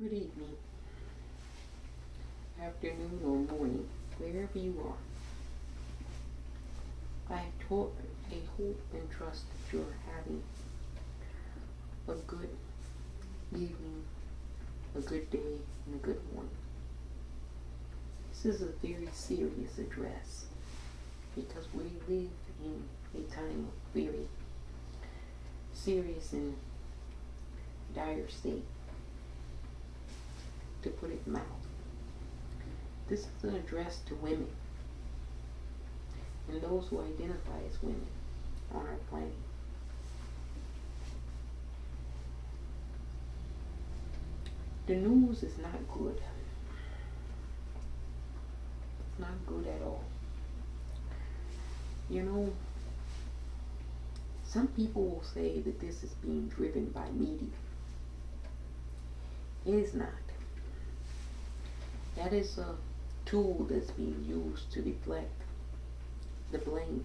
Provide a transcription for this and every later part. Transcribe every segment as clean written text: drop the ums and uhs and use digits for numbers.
Good evening, afternoon, or morning, wherever you are. I hope and trust that you're having a good evening, a good day, and a good morning. This is a very serious address because we live in a time of very serious and dire state, to put it mild. This is an address to women and those who identify as women on our planet. The news is not good. It's not good at all. You know, some people will say that this is being driven by media. It is not. That is a tool that's being used to deflect the blame,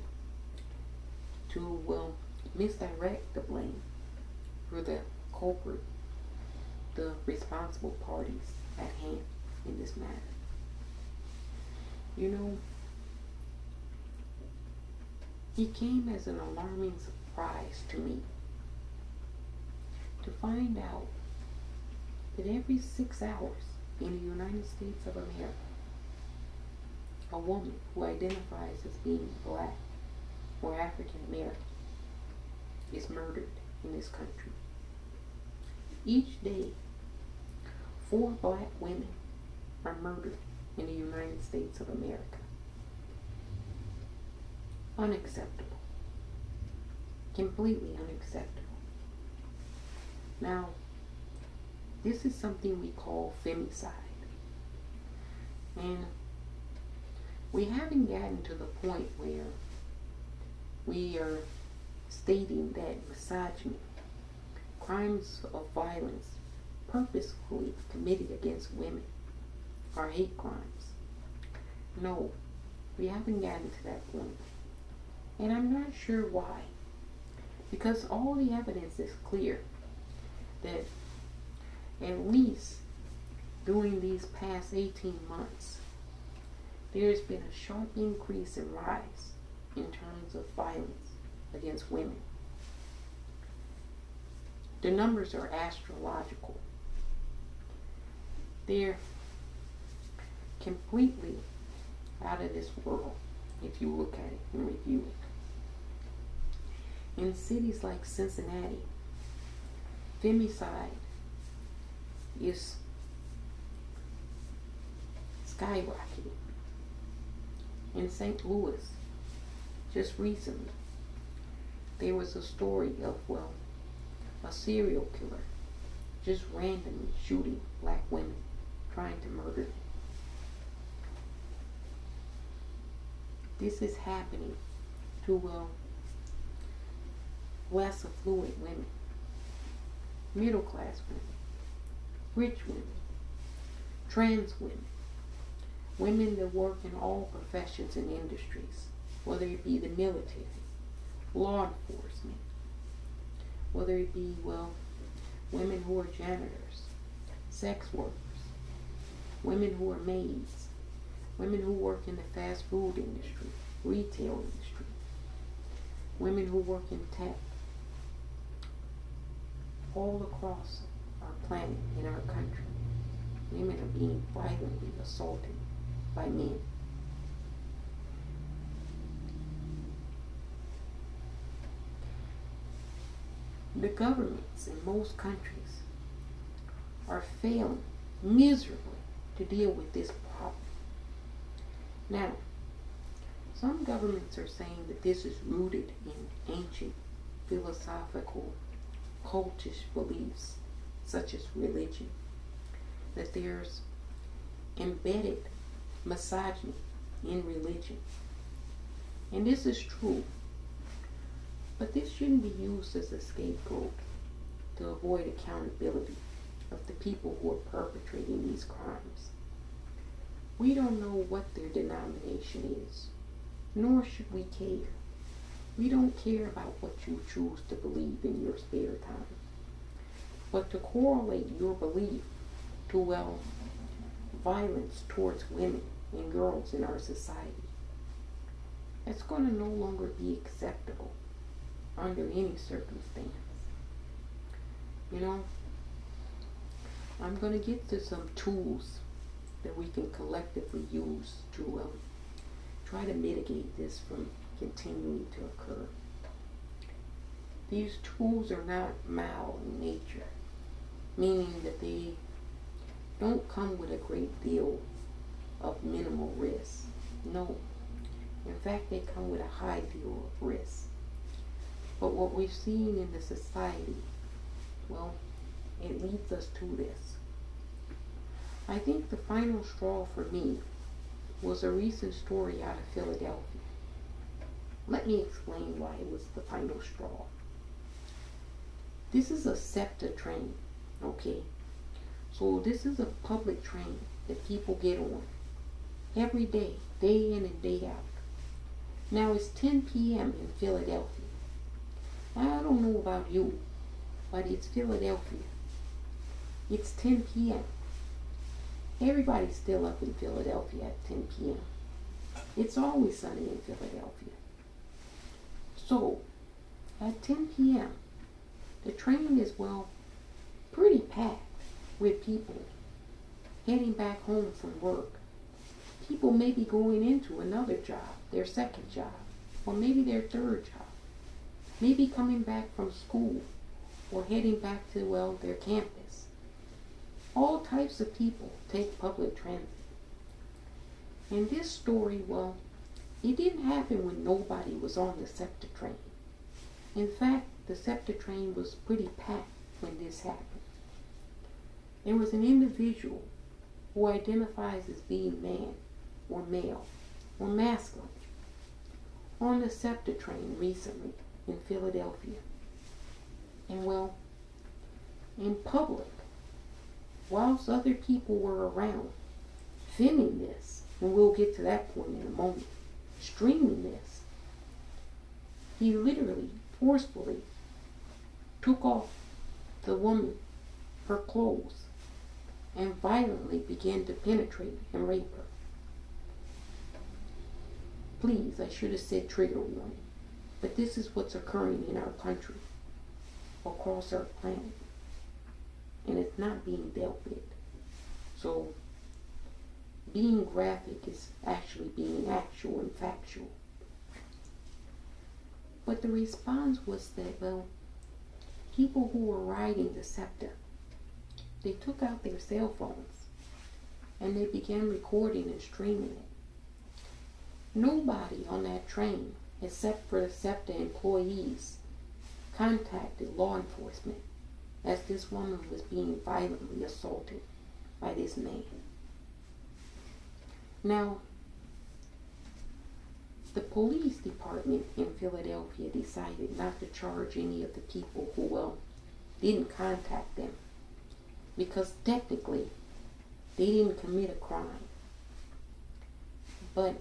to misdirect the blame for the culprit, the responsible parties at hand in this matter. You know, it came as an alarming surprise to me to find out that every 6 hours in the United States of America, a woman who identifies as being black or African American is murdered in this country. Each day, 4 black women are murdered in the United States of America. Unacceptable. Completely unacceptable. Now, this is something we call femicide. And we haven't gotten to the point where we are stating that misogyny, crimes of violence purposefully committed against women, are hate crimes. No, we haven't gotten to that point. And I'm not sure why. Because all the evidence is clear that at least during these past 18 months, there's been a sharp increase in rise in terms of violence against women. The numbers are astrological. They're completely out of this world if you look at it and review it. In cities like Cincinnati, femicide is skyrocketing. In St. Louis, just recently, there was a story of, a serial killer just randomly shooting black women, trying to murder them. This is happening to less affluent women, middle class women, rich women, trans women, women that work in all professions and industries, whether it be the military, law enforcement, whether it be, women who are janitors, sex workers, women who are maids, women who work in the fast food industry, retail industry, women who work in tech, all across our planet, in our country, women are being violently assaulted by men. The governments in most countries are failing miserably to deal with this problem. Now, some governments are saying that this is rooted in ancient philosophical cultish beliefs, such as religion, that there's embedded misogyny in religion. And this is true. But this shouldn't be used as a scapegoat to avoid accountability of the people who are perpetrating these crimes. We don't know what their denomination is, nor should we care. We don't care about what you choose to believe in your spare time. But to correlate your belief to, well, violence towards women and girls in our society. It's going to no longer be acceptable under any circumstance. You know, I'm going to get to some tools that we can collectively use to try to mitigate this from continuing to occur. These tools are not mild in nature, meaning that they don't come with a great deal of minimal risk. No. In fact, they come with a high deal of risk. But what we've seen in the society, well, it leads us to this. I think the final straw for me was a recent story out of Philadelphia. Let me explain why it was the final straw. This is a SEPTA train, okay? So this is a public train that people get on every day in and day out. Now it's 10 p.m. in Philadelphia. I don't know about you, but it's Philadelphia. It's 10 p.m. Everybody's still up in Philadelphia at 10 p.m. It's always sunny in Philadelphia. So, at 10 p.m., the train is, well, pretty packed with people heading back home from work. People may be going into another job, their second job, or maybe their third job. Maybe coming back from school or heading back to, well, their campus. All types of people take public transit. And this story, well, it didn't happen when nobody was on the SEPTA train. In fact, the SEPTA train was pretty packed when this happened. There was an individual who identifies as being man or male or masculine on the SEPTA train recently in Philadelphia. And well, in public, whilst other people were around filming this, and we'll get to that point in a moment, streaming this, he literally, forcefully took off the woman, her clothes, and violently began to penetrate and rape her. Please, I should have said trigger warning, but this is what's occurring in our country, across our planet, and it's not being dealt with. So, being graphic is actually being actual and factual. But the response was that, well, people who were riding the SEPTA, they took out their cell phones and they began recording and streaming it. Nobody on that train, except for the SEPTA employees, contacted law enforcement as this woman was being violently assaulted by this man. Now, the police department in Philadelphia decided not to charge any of the people who, well, didn't contact them, because technically they didn't commit a crime. But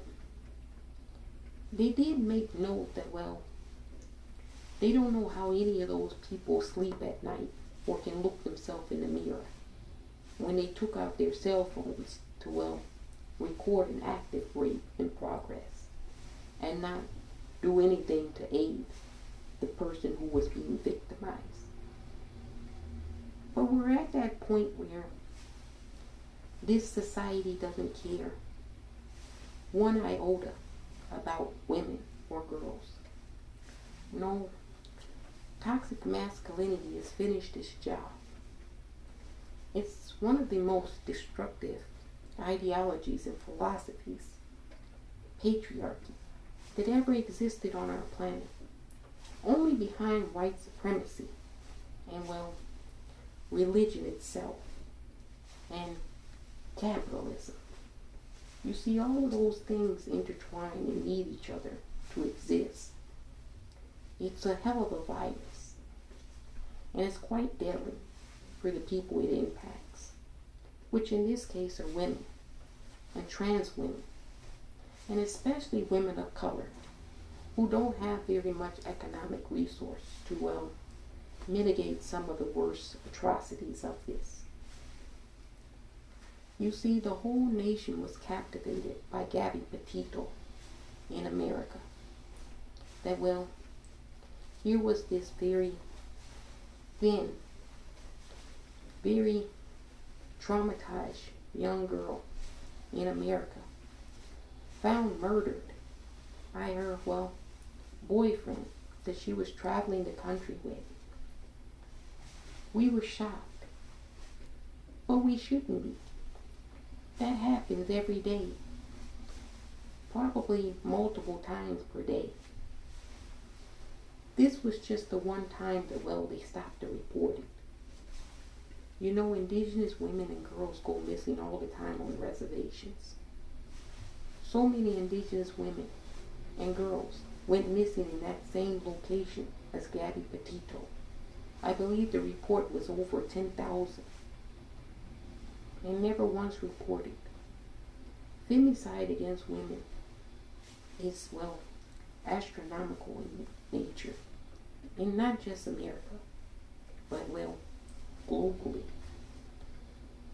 they did make note that, well, they don't know how any of those people sleep at night or can look themselves in the mirror when they took out their cell phones to, well, record an active rape in progress and not do anything to aid the person who was being victimized. But we're at that point where this society doesn't care one iota about women or girls. No, toxic masculinity has finished its job. It's one of the most destructive ideologies and philosophies, patriarchy, that ever existed on our planet, only behind white supremacy and, well, religion itself and capitalism. You see, all of those things intertwine and need each other to exist. It's a hell of a virus, and it's quite deadly for the people it impacts, which in this case are women and trans women, and especially women of color who don't have very much economic resource to, well, mitigate some of the worst atrocities of this. You see, the whole nation was captivated by Gabby Petito in America. That, well, here was this very thin, very traumatized young girl in America, found murdered by her, well, boyfriend that she was traveling the country with. We were shocked, but we shouldn't be. That happens every day, probably multiple times per day. This was just the one time that, well, they stopped the reporting. You know, indigenous women and girls go missing all the time on reservations. So many indigenous women and girls went missing in that same location as Gabby Petito. I believe the report was over 10,000. And never once reported. Femicide against women is, well, astronomical in nature. And not just America, but, well, globally.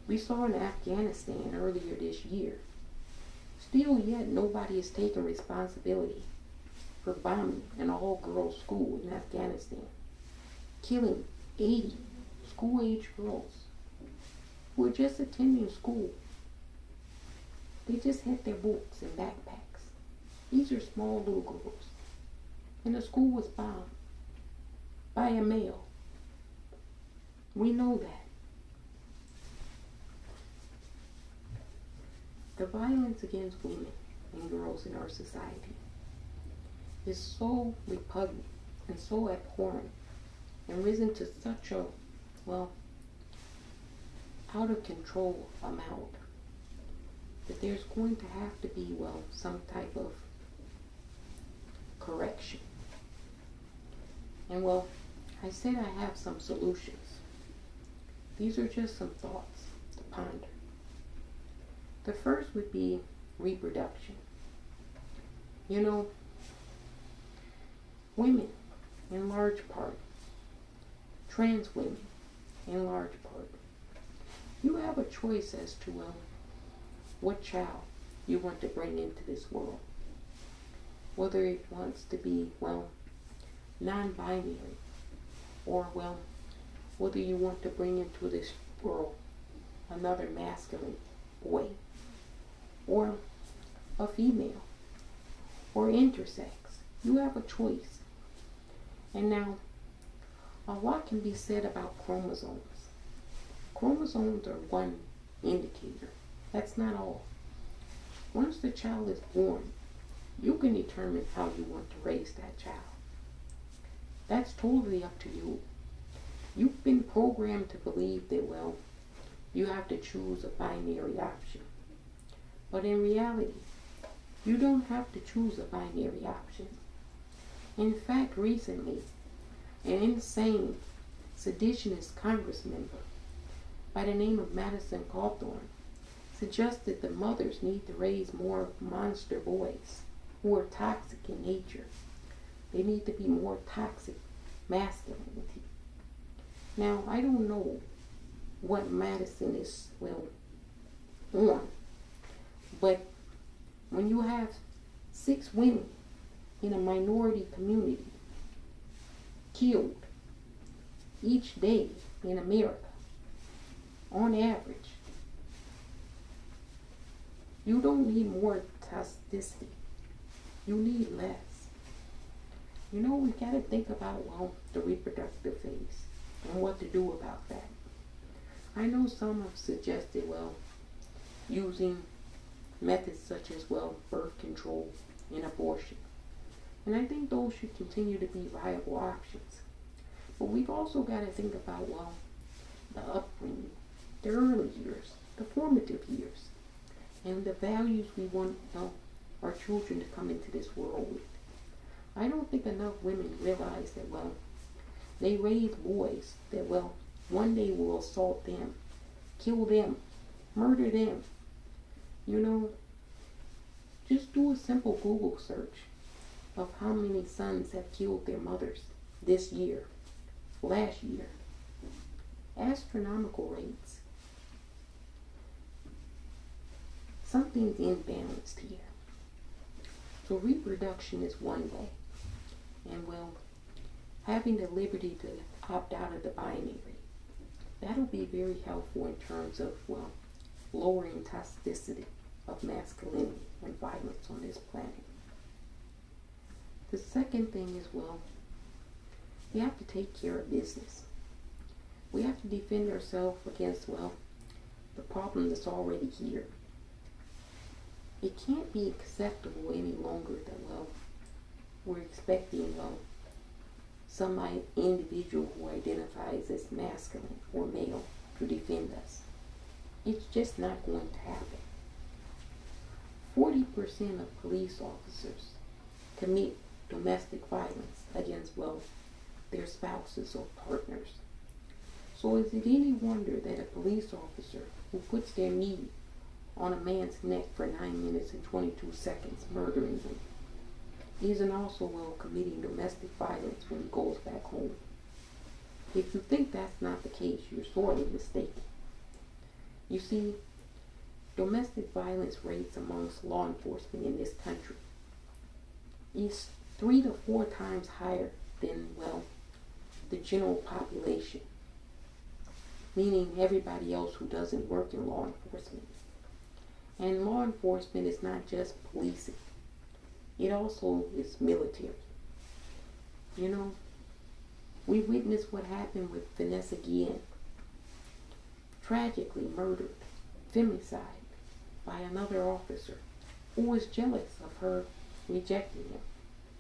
We saw in Afghanistan earlier this year. Still yet nobody is taking responsibility for bombing an all-girls school in Afghanistan, killing 80 school-age girls who were just attending school. They just had their books and backpacks. These are small little girls. And the school was bombed by a male. We know that. The violence against women and girls in our society is so repugnant and so abhorrent and risen to such a, well, out of control amount that there's going to have to be, well, some type of correction. And, well, I said I have some solutions. These are just some thoughts to ponder. The first would be reproduction. You know, women, in large part, trans women, in large part, you have a choice as to, well, what child you want to bring into this world. Whether it wants to be, well, non-binary, or, well, whether you want to bring into this world another masculine boy, or a female, or intersex. You have a choice. And now, a lot can be said about chromosomes. Chromosomes are one indicator. That's not all. Once the child is born, you can determine how you want to raise that child. That's totally up to you. You've been programmed to believe that, well, you have to choose a binary option. But in reality, you don't have to choose a binary option. In fact, recently, an insane, seditionist Congress member by the name of Madison Cawthorn suggested that mothers need to raise more monster boys who are toxic in nature. They need to be more toxic masculinity. Now, I don't know what Madison is, well, on. But when you have 6 women in a minority community killed each day in America, on average, you don't need more toxicity. You need less. You know, we got to think about, well, the reproductive phase and what to do about that. I know some have suggested, well, using methods such as, well, birth control and abortion. And I think those should continue to be viable options. But we've also got to think about, well, the upbringing, the early years, the formative years, and the values we want, our children to come into this world with. I don't think enough women realize that, well, they raise boys that, well, one day will assault them, kill them, murder them. You know, just do a simple Google search of how many sons have killed their mothers this year, last year. Astronomical rates. something's imbalanced here. So reproduction is one way, and well, having the liberty to opt out of the binary, that'll be very helpful in terms of, well, lowering toxicity of masculinity and violence on this planet. The second thing is, well, we have to take care of business. We have to defend ourselves against, well, the problem that's already here. It can't be acceptable any longer that, well, we're expecting, well, some individual who identifies as masculine or male to defend us. It's just not going to happen. 40% of police officers commit domestic violence against, well, their spouses or partners. So is it any wonder that a police officer who puts their knee on a man's neck for 9 minutes and 22 seconds, murdering him, isn't also, well, committing domestic violence when he goes back home? If you think that's not the case, you're sorely mistaken. You see, domestic violence rates amongst law enforcement in this country is 3 to 4 times higher than, well, the general population, meaning everybody else who doesn't work in law enforcement. And law enforcement is not just policing. It also is military. You know, we witnessed what happened with Vanessa Guillen, tragically murdered, femicide, by another officer who was jealous of her rejecting him,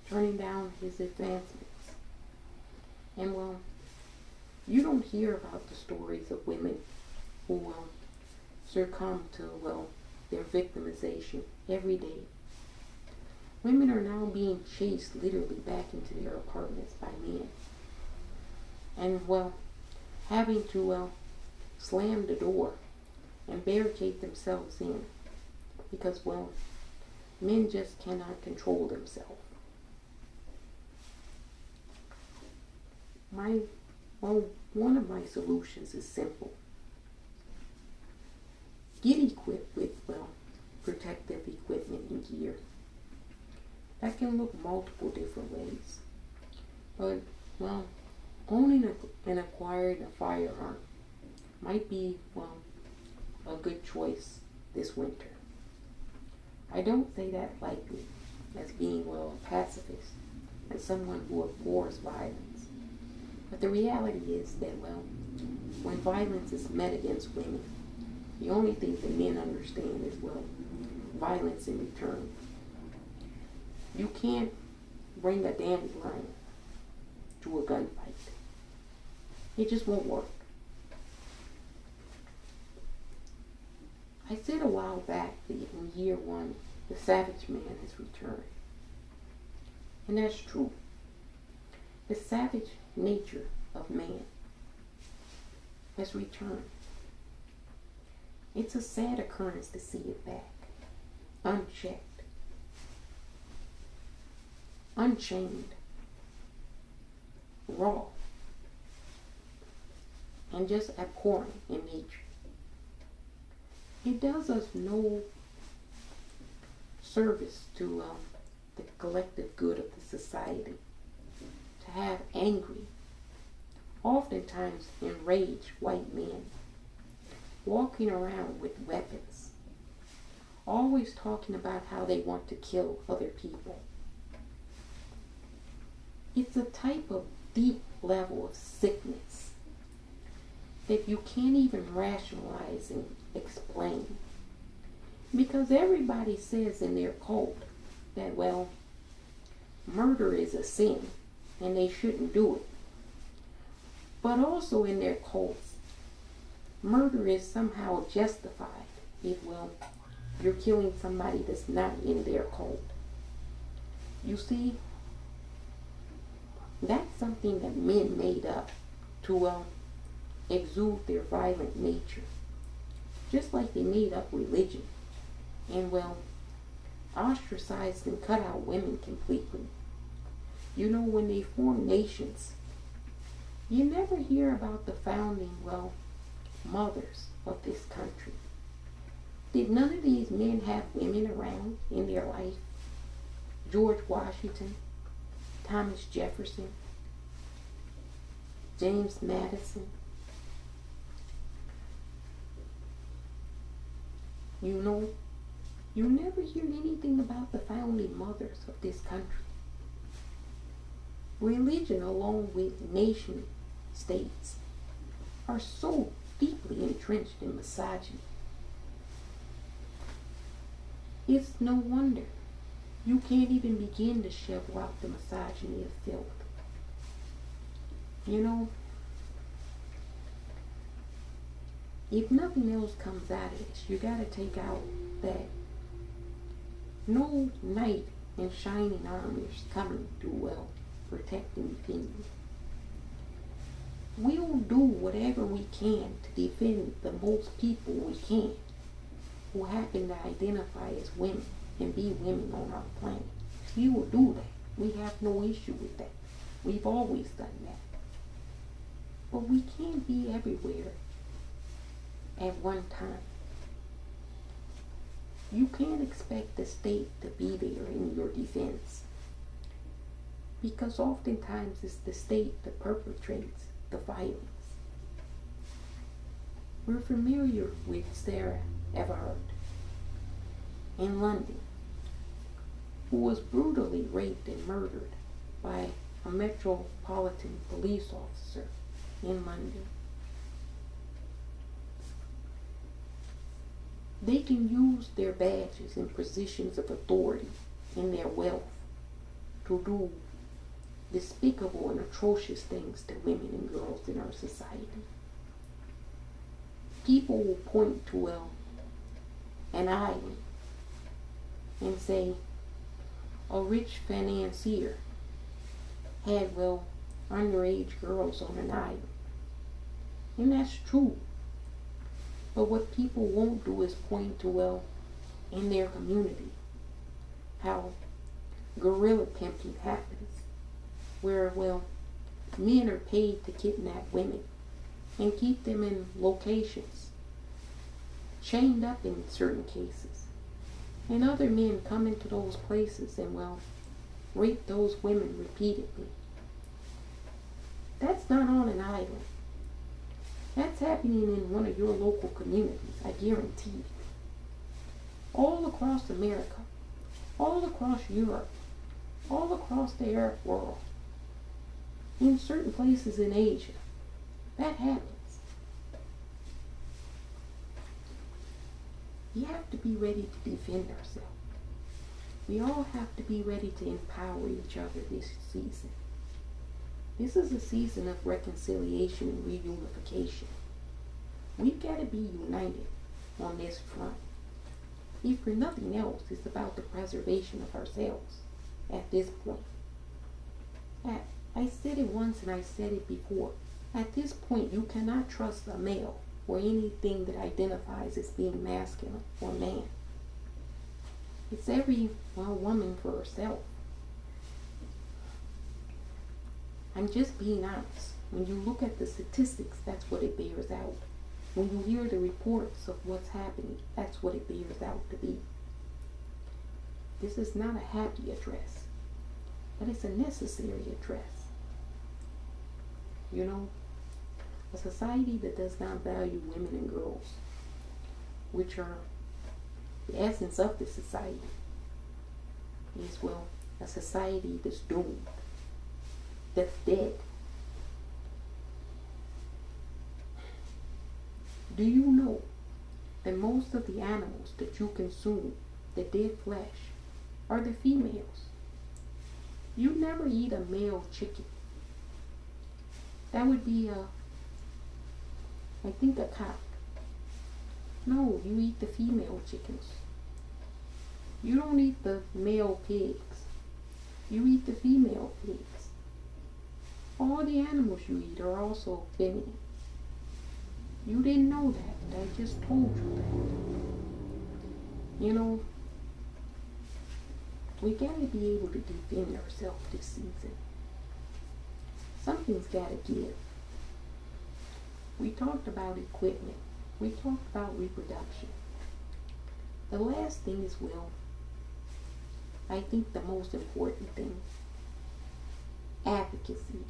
turning down his advancements. And well, you don't hear about the stories of women who succumb to, well, their victimization every day. Women are now being chased literally back into their apartments by men. And well, having to, well, slam the door and barricade themselves in because, well, men just cannot control themselves. One of my solutions is simple. Get equipped with, well, protective equipment and gear. That can look multiple different ways. But, well, owning and acquiring a firearm might be, well, a good choice this winter. I don't say that lightly as being, well, a pacifist and someone who abhors violence. But the reality is that, well, when violence is met against women, the only thing that men understand is, well, violence in return. You can't bring a dandelion to a gunfight. It just won't work. I said a while back that in year one, the savage man has returned. And that's true. The savage nature of man has returned. It's a sad occurrence to see it back, unchecked, unchained, raw, and just abhorrent in nature. It does us no service to the collective good of the society to have angry, oftentimes enraged white men walking around with weapons, always talking about how they want to kill other people. It's a type of deep level of sickness that you can't even rationalize and explain. Because everybody says in their cult that, well, murder is a sin and they shouldn't do it. But also in their cults, murder is somehow justified if, well, you're killing somebody that's not in their cult. You see, that's something that men made up to exude their violent nature. Just like they made up religion and, well, ostracized and cut out women completely. You know, when they form nations, you never hear about the founding, well, mothers of this country. Did none of these men have women around in their life? George Washington, Thomas Jefferson, James Madison. You know, you never hear anything about the founding mothers of this country. Religion, along with nation states, are so deeply entrenched in misogyny. It's no wonder you can't even begin to shovel out the misogyny of filth. You know, if nothing else comes out of this, you gotta take out that no knight in shining armor is coming through well, protecting you. We'll do whatever we can to defend the most people we can who happen to identify as women and be women on our planet. We will do that. We have no issue with that. We've always done that. But we can't be everywhere at one time. You can't expect the state to be there in your defense, because oftentimes it's the state that perpetrates the violence. We're familiar with Sarah Everard in London, who was brutally raped and murdered by a Metropolitan Police officer in London. They can use their badges and positions of authority and their wealth to do despicable and atrocious things to women and girls in our society. People will point to an island and say a rich financier had underage girls on an island. And that's true. But what people won't do is point to, in their community, how guerrilla pimping happens, where, men are paid to kidnap women and keep them in locations, chained up in certain cases. And other men come into those places and, rape those women repeatedly. That's not on an island. That's happening in one of your local communities, I guarantee you. All across America, all across Europe, all across the Arab world, in certain places in Asia, that happens. We have to be ready to defend ourselves. We all have to be ready to empower each other this season. This is a season of reconciliation and reunification. We've got to be united on this front. If for nothing else, it's about the preservation of ourselves at this point. I said it once and I said it before. At this point, you cannot trust a male or anything that identifies as being masculine or man. It's every woman for herself. I'm just being honest. When you look at the statistics, that's what it bears out. When you hear the reports of what's happening, that's what it bears out to be. This is not a happy address, but it's a necessary address. You know, a society that does not value women and girls, which are the essence of the society, is, a society that's doomed, that's dead. Do you know that most of the animals that you consume, the dead flesh, are the females? You never eat a male chicken. That would be I think a cock. No, you eat the female chickens. You don't eat the male pigs. You eat the female pigs. All the animals you eat are also feminine. You didn't know that. I just told you that. You know, we gotta be able to defend ourselves this season. Something's gotta give. We talked about equipment. We talked about reproduction. the last thing is, well, I think the most important thing, advocacy,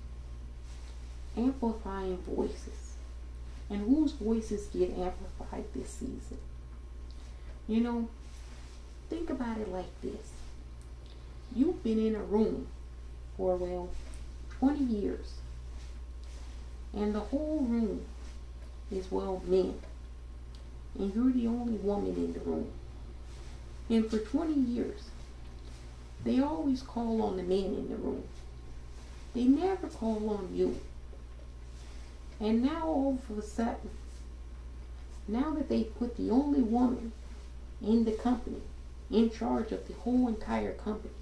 amplifying voices. And whose voices get amplified this season? You know, think about it like this. You've been in a room for, well, 20 years. And the whole room is, well, men. And you're the only woman in the room. And for 20 years, they always call on the men in the room. They never call on you. And now all of a sudden, now that they put the only woman in the company, in charge of the whole entire company,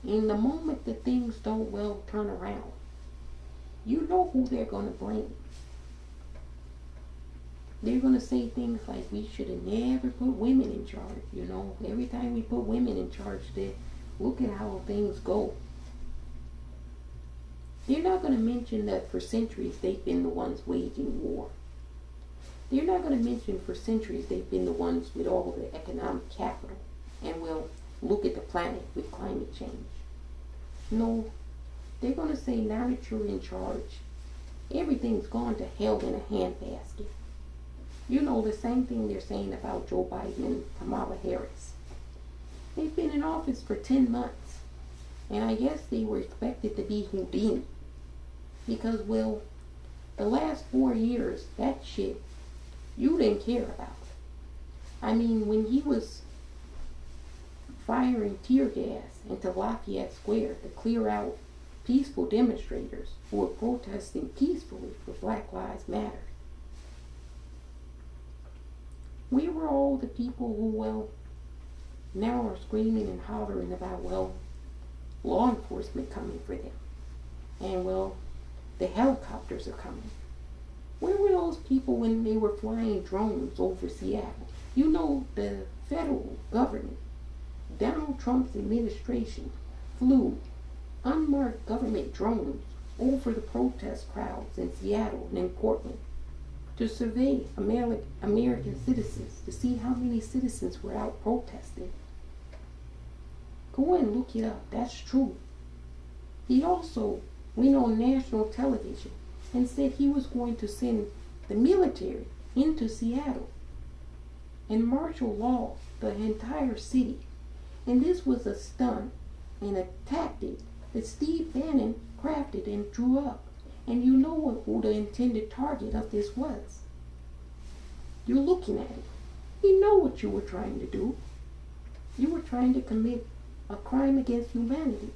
in the moment that things don't well turn around, you know who they're going to blame. They're going to say things like, we should have never put women in charge. You know, every time we put women in charge, look at how things go. They're not going to mention that for centuries they've been the ones waging war. They're not going to mention for centuries they've been the ones with all the economic capital. And well, look at the planet with climate change. No, they're going to say, now that you're in charge, everything's gone to hell in a handbasket. You know, the same thing they're saying about Joe Biden and Kamala Harris. They've been in office for 10 months. And I guess they were expected to be Houdini. Because, well, the last 4 years, that shit, you didn't care about. I mean, when he was firing tear gas into Lafayette Square to clear out peaceful demonstrators who were protesting peacefully for Black Lives Matter. We were all the people who, well, now are screaming and hollering about, well, law enforcement coming for them. And, well, the helicopters are coming. Where were those people when they were flying drones over Seattle? You know, the federal government, Donald Trump's administration, flew unmarked government drones over the protest crowds in Seattle and in Portland to survey American citizens, to see how many citizens were out protesting. Go and look it up. That's true. He also went on national television and said he was going to send the military into Seattle and martial law the entire city. And this was a stunt and a tactic that Steve Bannon crafted and drew up. And you know who the intended target of this was. You're looking at it. You know what you were trying to do. You were trying to commit a crime against humanity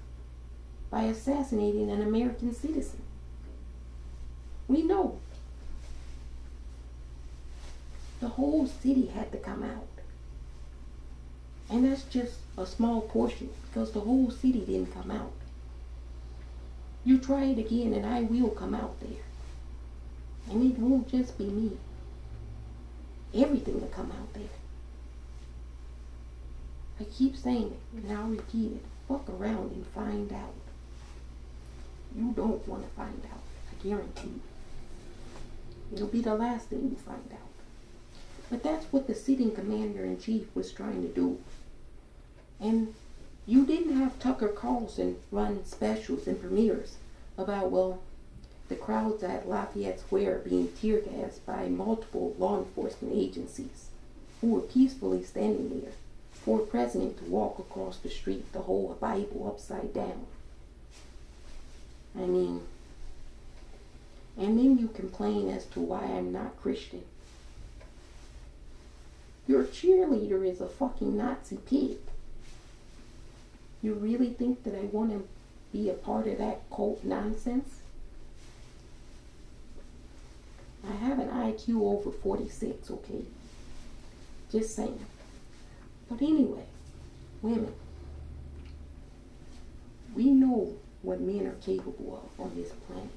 by assassinating an American citizen. We know. The whole city had to come out. And that's just a small portion, because the whole city didn't come out. You try it again and I will come out there. And it won't just be me. Everything will come out there. I keep saying it, and I'll repeat it. Fuck around and find out. You don't want to find out. I guarantee you. It'll be the last thing you find out. But that's what the sitting commander-in-chief was trying to do. And you didn't have Tucker Carlson run specials and premieres about, well, the crowds at Lafayette Square being tear gassed by multiple law enforcement agencies who were peacefully standing there for a president to walk across the street to hold a Bible upside down. I mean, and then you complain as to why I'm not Christian. Your cheerleader is a fucking Nazi pig. You really think that I want to be a part of that cult nonsense? I have an IQ over 46, okay? Just saying. But anyway, women, we know what men are capable of on this planet.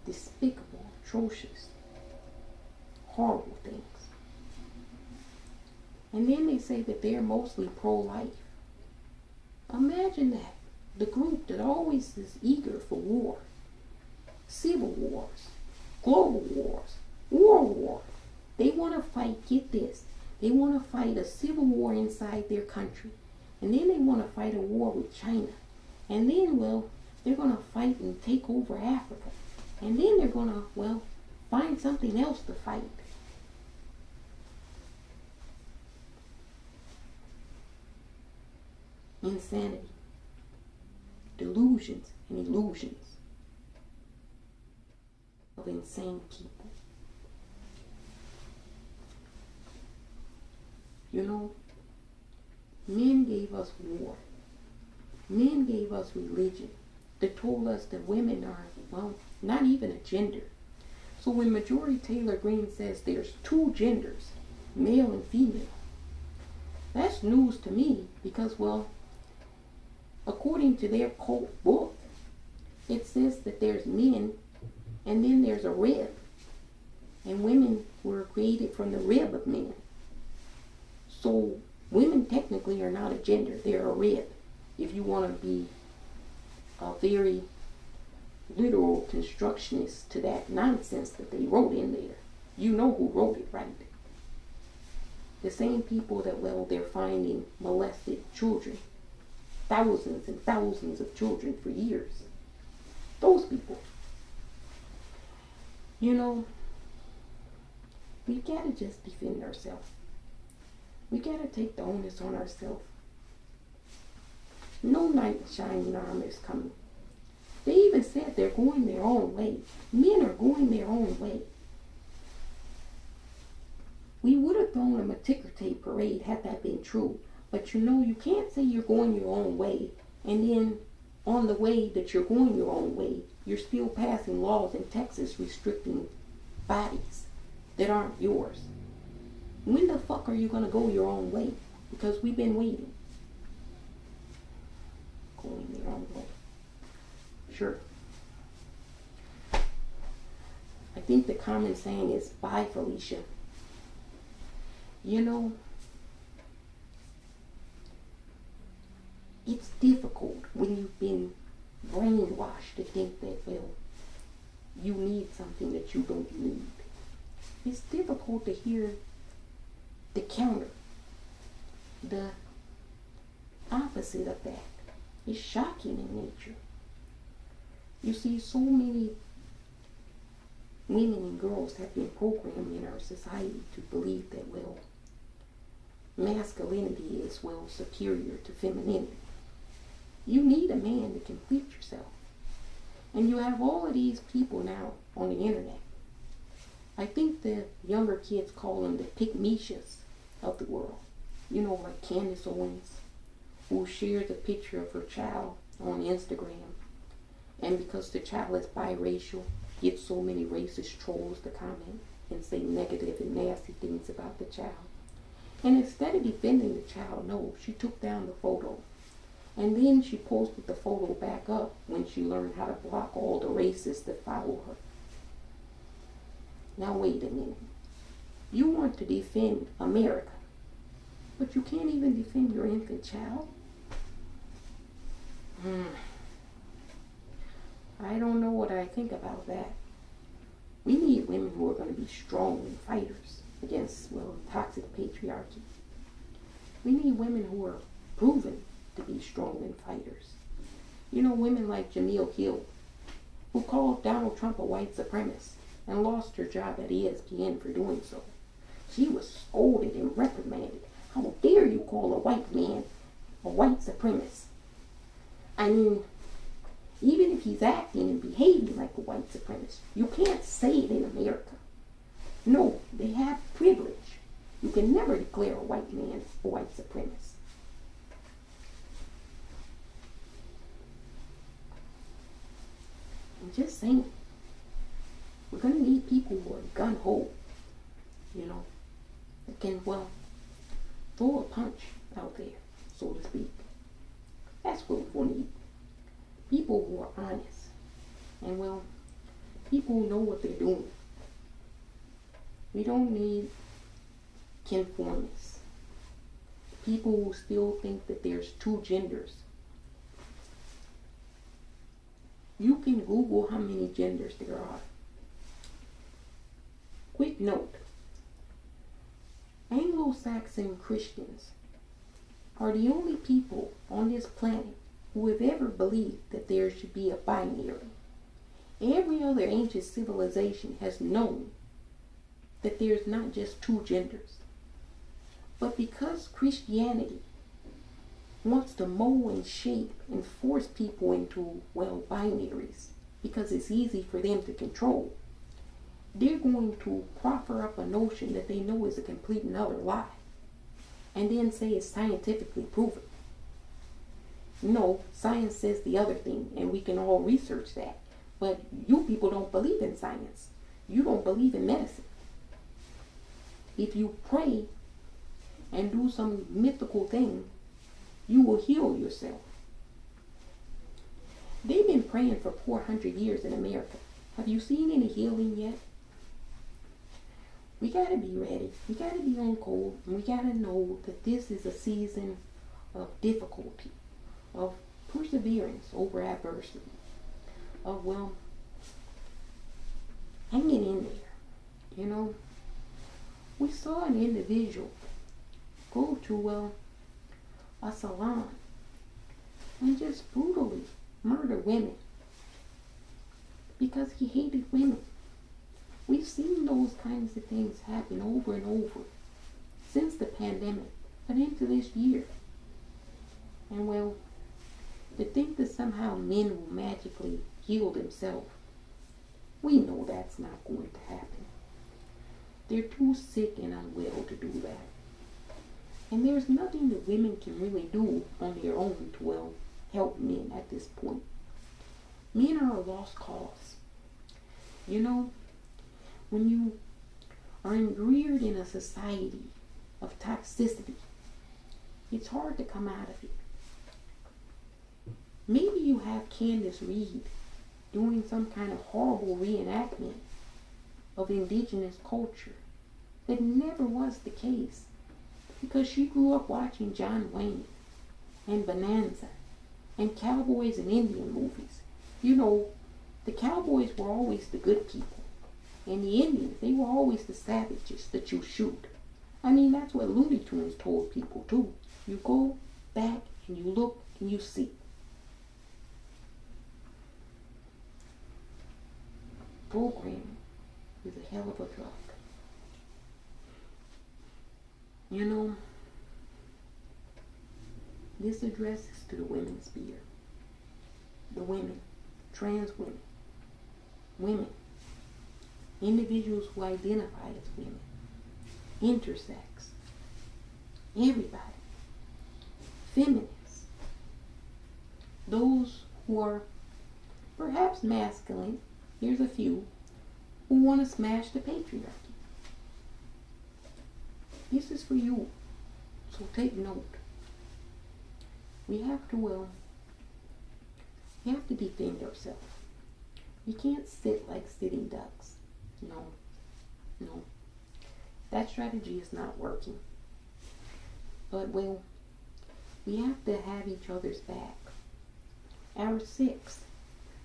Despicable, atrocious, horrible things. And then they say that they're mostly pro-life. Imagine that. The group that always is eager for war. Civil wars. Global wars. World wars. They want to fight, get this, They want to fight a civil war inside their country. And then they want to fight a war with China. And then, well, they're going to fight and take over Africa. And then they're going to, well, find something else to fight. Insanity. Delusions and illusions of insane people. You know, men gave us war. Men gave us religion. They told us that women are, well, not even a gender. So when Marjorie Taylor Greene says there's two genders, male and female, that's news to me because, well, according to their cult book, it says that there's men and then there's a rib. And women were created from the rib of men. So women technically are not a gender, they're a rib. If you want to be a very literal constructionist to that nonsense that they wrote in there. You know who wrote it, right? The same people that, well, they're finding molested children. Thousands and thousands of children for years. Those people. You know, we gotta just defend ourselves. We gotta take the onus on ourselves. No knight in shining armor is coming. They even said they're going their own way. Men are going their own way. We would have thrown them a ticker tape parade had that been true. But you know, you can't say you're going your own way and then on the way that you're going your own way, you're still passing laws in Texas restricting bodies that aren't yours. When the fuck are you going to go your own way? Because we've been waiting. Going their own way. Sure. I think the common saying is, bye, Felicia. You know, it's difficult when you've been brainwashed to think that, well, you need something that you don't need. It's difficult to hear the counter, the opposite of that. It's shocking in nature. You see, so many women and girls have been programmed in our society to believe that, well, masculinity is, well, superior to femininity. You need a man to complete yourself. And you have all of these people now on the internet. I think the younger kids call them the pick-me-shas of the world. You know, like Candace Owens, who shares a picture of her child on Instagram. And because the child is biracial, gets so many racist trolls to comment and say negative and nasty things about the child. And instead of defending the child, no, she took down the photo. And then she posted the photo back up when she learned how to block all the racists that follow her. Now wait a minute. You want to defend America, but you can't even defend your infant child? I don't know what I think about that. We need women who are going to be strong fighters against, well, toxic patriarchy. We need women who are proven to be strong and fighters. You know, women like Jamil Hill, who called Donald Trump a white supremacist and lost her job at ESPN for doing so. She was scolded and reprimanded. How dare you call a white man a white supremacist? I mean, even if he's acting and behaving like a white supremacist, you can't say it in America. No, they have privilege. You can never declare a white man a white supremacist. I'm just saying, we're going to need people who are gun-ho, you know, that can, well, throw a punch out there, so to speak. That's what we need. People who are honest. And, well, people who know what they're doing. We don't need conformists. People who still think that there's two genders. You can Google how many genders there are. Quick note. Anglo Anglo-Saxon Christians are the only people on this planet who have ever believed that there should be a binary. Every other ancient civilization has known that there's not just two genders. But because Christianity wants to mold and shape and force people into, well, binaries, because it's easy for them to control, they're going to proffer up a notion that they know is a complete and utter lie, and then say it's scientifically proven. No, science says the other thing, and we can all research that. But you people don't believe in science. You don't believe in medicine. If you pray and do some mythical thing, you will heal yourself. They've been praying for 400 years in America. Have you seen any healing yet? We gotta be ready. We gotta be on cold. And we gotta know that this is a season of difficulty, of perseverance over adversity, of, well, hanging in there. You know, we saw an individual go to, well, a salon and just brutally murder women because he hated women. We've seen those kinds of things happen over and over since the pandemic and into this year. And, well, to think that somehow men will magically heal themselves, we know that's not going to happen. They're too sick and unwell to do that. And there's nothing that women can really do on their own to, well, help men at this point. Men are a lost cause. You know, when you are reared in a society of toxicity, it's hard to come out of it. Maybe you have Candace Reed doing some kind of horrible reenactment of indigenous culture. That never was the case, because she grew up watching John Wayne and Bonanza and cowboys and Indian movies. You know, the cowboys were always the good people, and the Indians, they were always the savages that you shoot. I mean, that's what Looney Tunes told people too. You go back and you look and you see. Programming is a hell of a drug. You know, this addresses to the women's sphere. The women, trans women, women, individuals who identify as women, intersex, everybody, feminists, those who are perhaps masculine, here's a few, who want to smash the patriarchy. This is for you, so take note. We have to, well, we have to defend ourselves. We can't sit like sitting ducks. No, no. That strategy is not working. But, well, we have to have each other's back. Our sixth,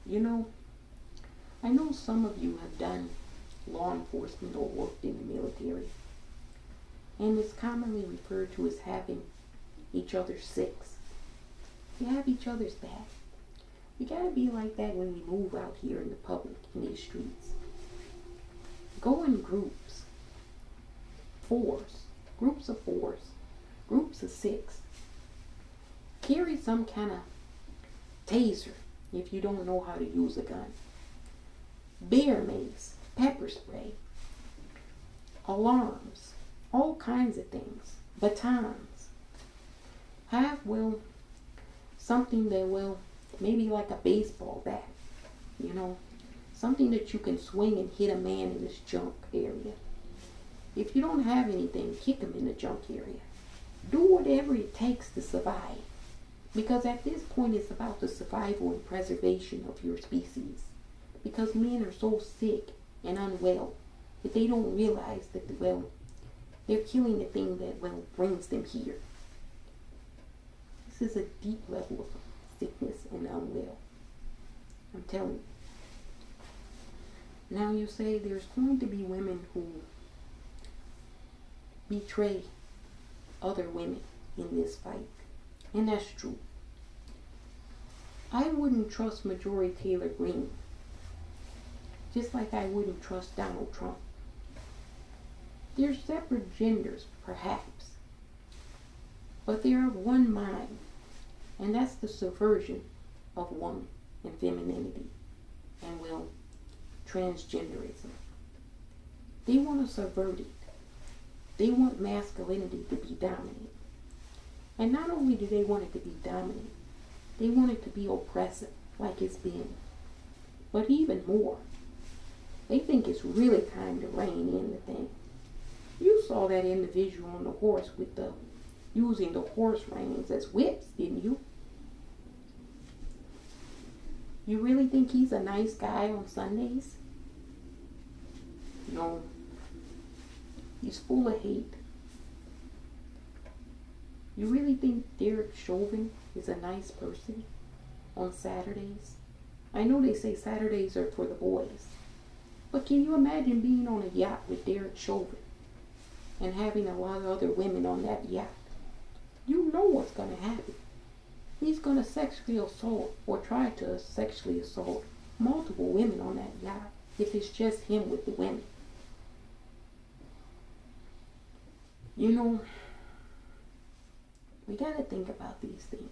you know, I know some of you have done law enforcement or worked in the military, and it's commonly referred to as having each other's six. We have each other's back. We gotta be like that when we move out here in the public, in these streets. Go in groups, groups of fours, groups of six. Carry some kind of taser if you don't know how to use a gun. Bear mace, pepper spray, alarms, all kinds of things, batons. Have, well, something that, well, maybe like a baseball bat, you know, something that you can swing and hit a man in his junk area. If you don't have anything, kick him in the junk area. Do whatever it takes to survive, because at this point it's about the survival and preservation of your species. Because men are so sick and unwell that they don't realize that, well, they're killing the thing that, well, brings them here. This is a deep level of sickness and unwell. I'm telling you. Now you say there's going to be women who betray other women in this fight. And that's true. I wouldn't trust Marjorie Taylor Greene, just like I wouldn't trust Donald Trump. They're separate genders, perhaps, but they're of one mind, and that's the subversion of woman and femininity and, well, transgenderism. They want to subvert it. They want masculinity to be dominant. And not only do they want it to be dominant, they want it to be oppressive, like it's been. But even more, they think it's really time to rein in the thing. You saw that individual on the horse with using the horse reins as whips, didn't you? You really think he's a nice guy on Sundays? No. He's full of hate. You really think Derek Chauvin is a nice person on Saturdays? I know they say Saturdays are for the boys, but can you imagine being on a yacht with Derek Chauvin and having a lot of other women on that yacht? You know what's going to happen. He's going to sexually assault or try to sexually assault multiple women on that yacht if it's just him with the women. You know, we got to think about these things.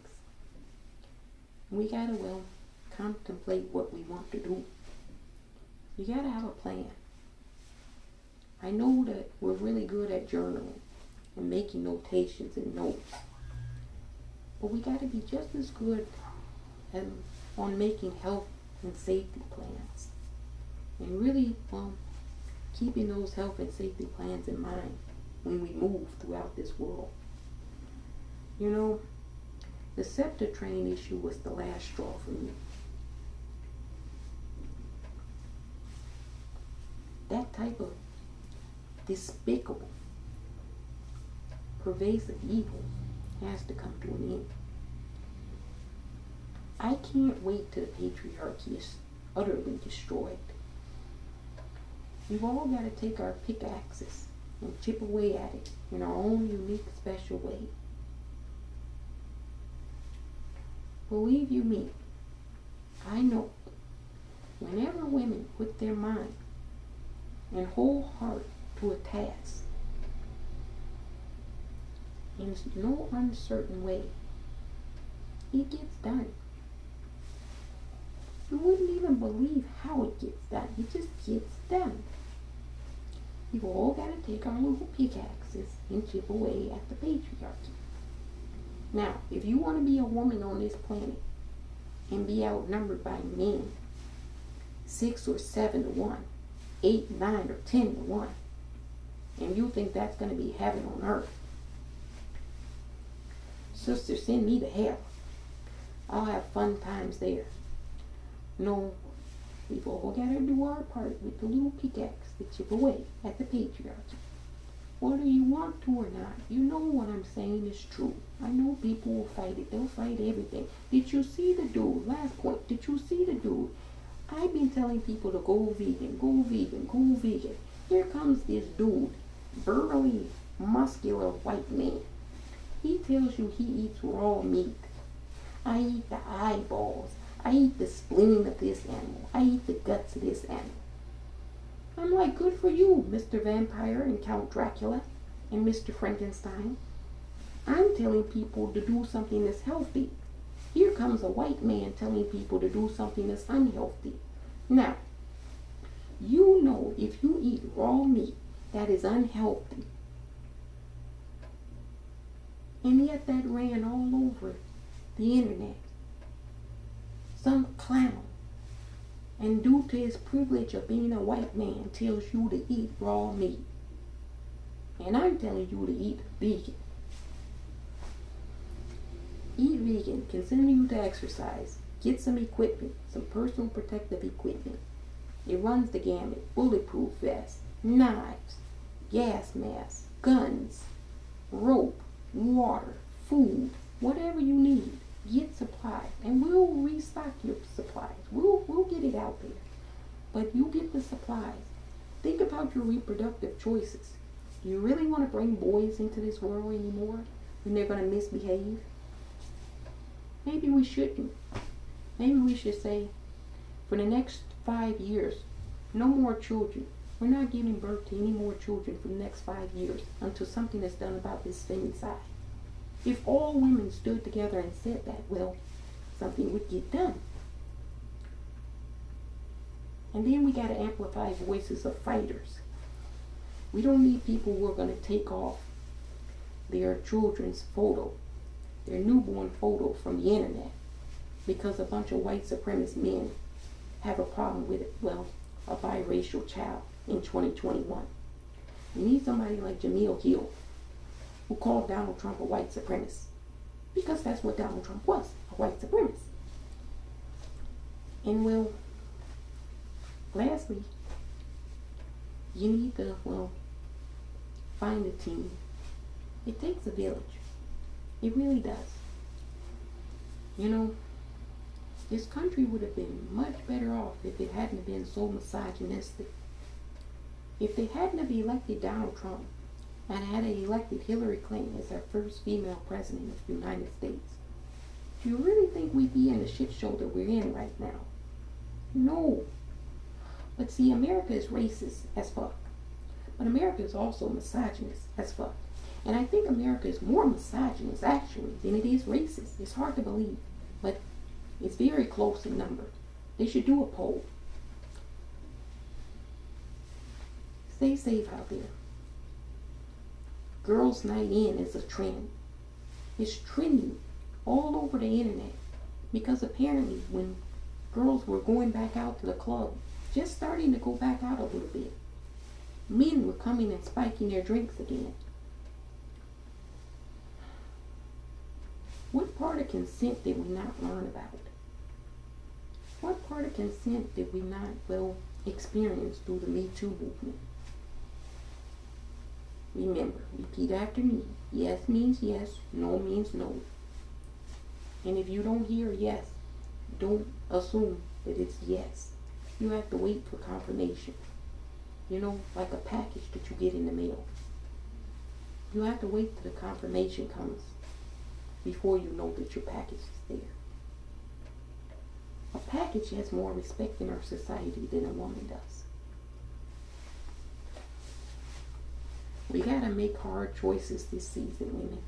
We got to, well, contemplate what we want to do. You got to have a plan. I know that we're really good at journaling and making notations and notes, but we got to be just as good on making health and safety plans, and really keeping those health and safety plans in mind when we move throughout this world. You know, the SEPTA train issue was the last straw for me. That type of despicable, pervasive evil has to come to an end. I can't wait till the patriarchy is utterly destroyed. We've all got to take our pickaxes and chip away at it in our own unique, special way. Believe you me, I know whenever women put their mind and whole heart to a task in no uncertain way, it gets done. You wouldn't even believe how it gets done. It just gets done. We've all got to take our little pickaxes and chip away at the patriarchy. Now, if you want to be a woman on this planet and be outnumbered by men, 6 or 7 to 1, 8, 9, or 10 to 1, and you think that's going to be heaven on earth, sister, send me to hell. I'll have fun times there. No, we've all got to do our part with the little pickaxe to chip away at the patriarchy. Whether you want to or not, you know what I'm saying is true. I know people will fight it. They'll fight everything. Did you see the dude? Last point. Did you see the dude? I've been telling people to go vegan, go vegan, go vegan. Here comes this dude, burly, muscular white man. He tells you he eats raw meat. I eat the eyeballs. I eat the spleen of this animal. I eat the guts of this animal. I'm like, good for you, Mr. Vampire and Count Dracula and Mr. Frankenstein. I'm telling people to do something that's healthy. Here comes a white man telling people to do something that's unhealthy. Now, you know if you eat raw meat, that is unhealthy. And yet that ran all over the internet. Some clown, and due to his privilege of being a white man, tells you to eat raw meat. And I'm telling you to eat vegan. Eat vegan, continue to exercise, get some equipment, some personal protective equipment. It runs the gamut: bulletproof vests, knives, gas masks, guns, rope, water, food, whatever you need. Get supplies, and we'll restock your supplies. We'll get it out there. But you get the supplies. Think about your reproductive choices. Do you really want to bring boys into this world anymore when they're going to misbehave? Maybe we shouldn't. Maybe we should say, for the next 5 years, no more children. We're not giving birth to any more children for the next 5 years until something is done about this femicide. If all women stood together and said that, well, something would get done. And then we got to amplify voices of fighters. We don't need people who are going to take off their children's photo, their newborn photo from the internet, because a bunch of white supremacist men have a problem with it. Well, a biracial child in 2021. We need somebody like Jamil Hill, who called Donald Trump a white supremacist, because that's what Donald Trump was, a white supremacist. And well, lastly, you need to, well, find a team. It takes a village. It really does. You know, this country would have been much better off if it hadn't been so misogynistic. If they hadn't have elected Donald Trump and had elected Hillary Clinton as our first female president of the United States, do you really think we'd be in the shit show that we're in right now? No. But see, America is racist as fuck. But America is also misogynist as fuck. And I think America is more misogynist, actually, than it is racist. It's hard to believe, but it's very close in number. They should do a poll. Stay safe out there. Girls' night in is a trend. It's trending all over the internet. Because apparently when girls were going back out to the club, just starting to go back out a little bit, men were coming and spiking their drinks again. What part of consent did we not learn about? What part of consent did we not, well, experience through the Me Too movement? Remember, repeat after me. Yes means yes, no means no. And if you don't hear yes, don't assume that it's yes. You have to wait for confirmation. You know, like a package that you get in the mail. You have to wait till the confirmation comes before you know that your package is there. A package has more respect in our society than a woman does. We gotta make hard choices this season, women.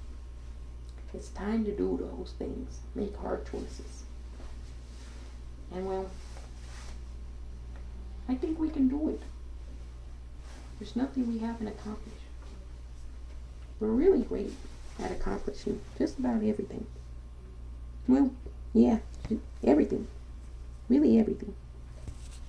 It's time to do those things. Make hard choices. And well, I think we can do it. There's nothing we haven't accomplished. We're really great at accomplishing just about everything. Well, yeah, everything. Really everything.